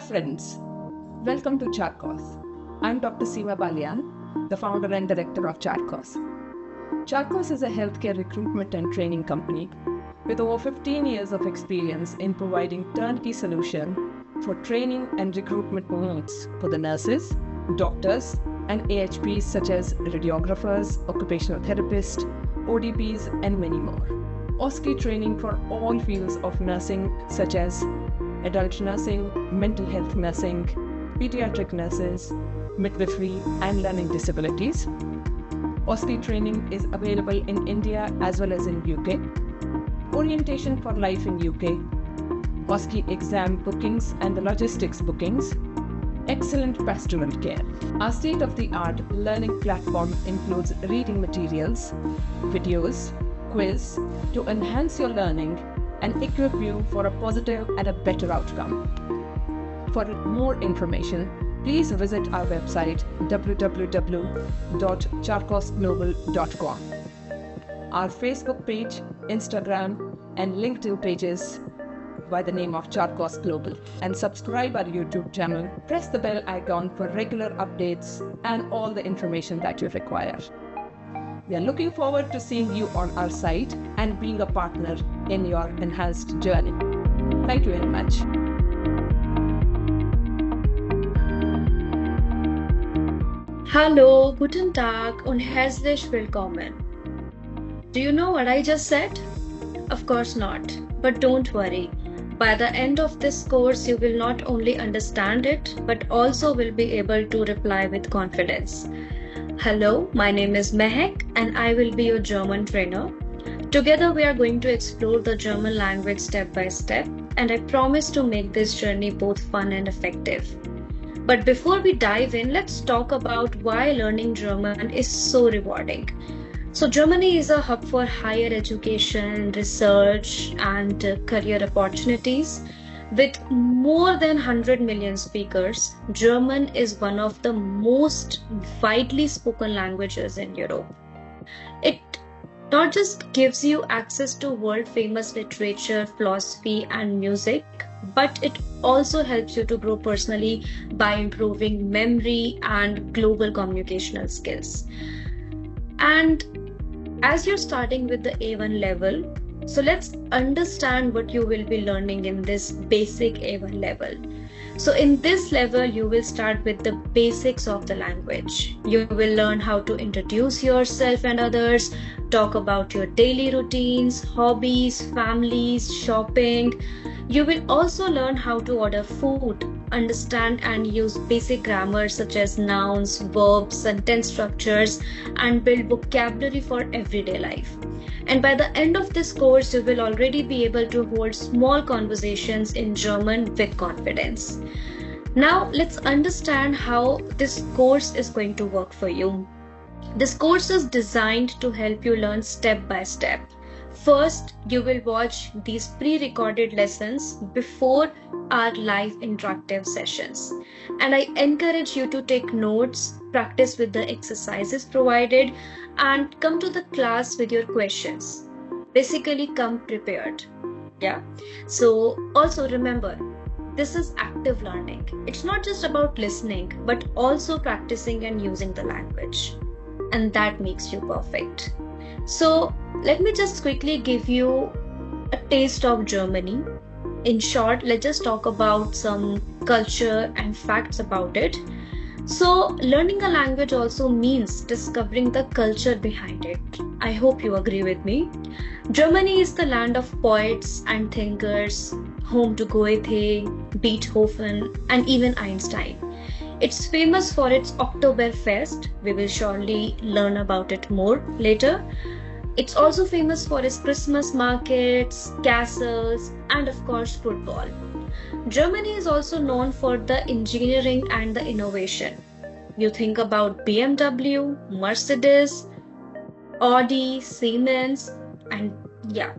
friends, welcome to Charkos. I'm Dr. Seema Balian, the founder and director of Charkos. Charkos is a healthcare recruitment and training company with over 15 years of experience in providing turnkey solution for training and recruitment needs for the nurses, doctors, and AHPs such as radiographers, occupational therapists, ODPs, and many more. OSCE training for all fields of nursing such as adult nursing, mental health nursing, pediatric nurses, midwifery, and learning disabilities. OSCE training is available in India as well as in UK. Orientation for life in UK, OSCE exam bookings and the logistics bookings, excellent pastoral care. Our state-of-the-art learning platform includes reading materials, videos, quiz to enhance your learning and equip you for a positive and a better outcome. For more information, please visit our website www.charkosglobal.com. Our Facebook page, Instagram, and LinkedIn pages by the name of Charkos Global, and subscribe our YouTube channel. Press the bell icon for regular updates and all the information that you require. We are looking forward to seeing you on our site and being a partner in your enhanced journey. Thank you very much. Hallo, guten Tag und herzlich willkommen. Do you know what I just said? Of course not, but don't worry. By the end of this course, you will not only understand it, but also will be able to reply with confidence. Hello, my name is Mehek and I will be your German trainer. Together we are going to explore the German language step by step, and I promise to make this journey both fun and effective. But before we dive in, let's talk about why learning German is so rewarding. So Germany is a hub for higher education, research, and career opportunities. With more than 100 million speakers, German is one of the most widely spoken languages in Europe. It not just gives you access to world-famous literature, philosophy, and music, but it also helps you to grow personally by improving memory and global communicational skills. And as you're starting with the A1 level, so let's understand what you will be learning in this basic A1 level. So in this level, you will start with the basics of the language. You will learn how to introduce yourself and others, talk about your daily routines, hobbies, families, shopping. You will also learn how to order food, understand and use basic grammar such as nouns, verbs, sentence structures, and build vocabulary for everyday life. And by the end of this course, you will already be able to hold small conversations in German with confidence. Now, let's understand how this course is going to work for you. This course is designed to help you learn step by step. First, you will watch these pre-recorded lessons before our live interactive sessions. And I encourage you to take notes, practice with the exercises provided, and come to the class with your questions. Basically, come prepared. Yeah. So also remember, this is active learning. It's not just about listening, but also practicing and using the language. And that makes you perfect. So let me just quickly give you a taste of Germany. In short, let's just talk about some culture and facts about it. So learning a language also means discovering the culture behind it. I hope you agree with me. Germany is the land of poets and thinkers, home to Goethe, Beethoven, and even Einstein. It's famous for its Oktoberfest. We will surely learn about it more later. It's also famous for its Christmas markets, castles, and of course football. Germany is also known for the engineering and the innovation. You think about BMW, Mercedes, Audi, Siemens, and yeah,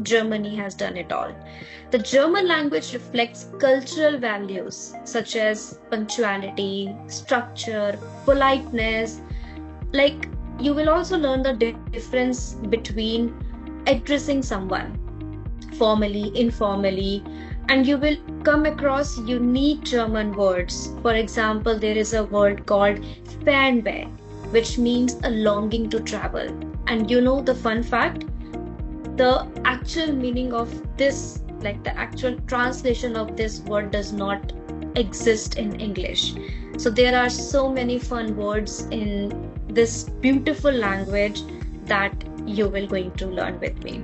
Germany has done it all. The German language reflects cultural values such as punctuality, structure, politeness. Like, you will also learn the difference between addressing someone formally, informally, and you will come across unique German words. For example, there is a word called Fernweh, which means a longing to travel. And you know the fun fact? The actual meaning of this, like the actual translation of this word, does not exist in English. So there are so many fun words in this beautiful language that you will going to learn with me.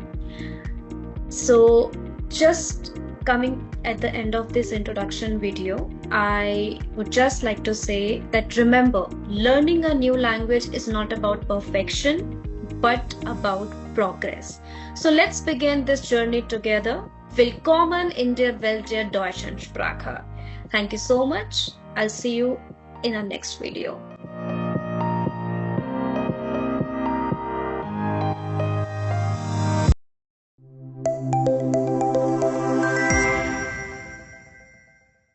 So just coming at the end of this introduction video, I would just like to say that remember, learning a new language is not about perfection, but about progress. So let's begin this journey together. Willkommen in der Welt der deutschen Sprache. Thank you so much. I'll see you in our next video.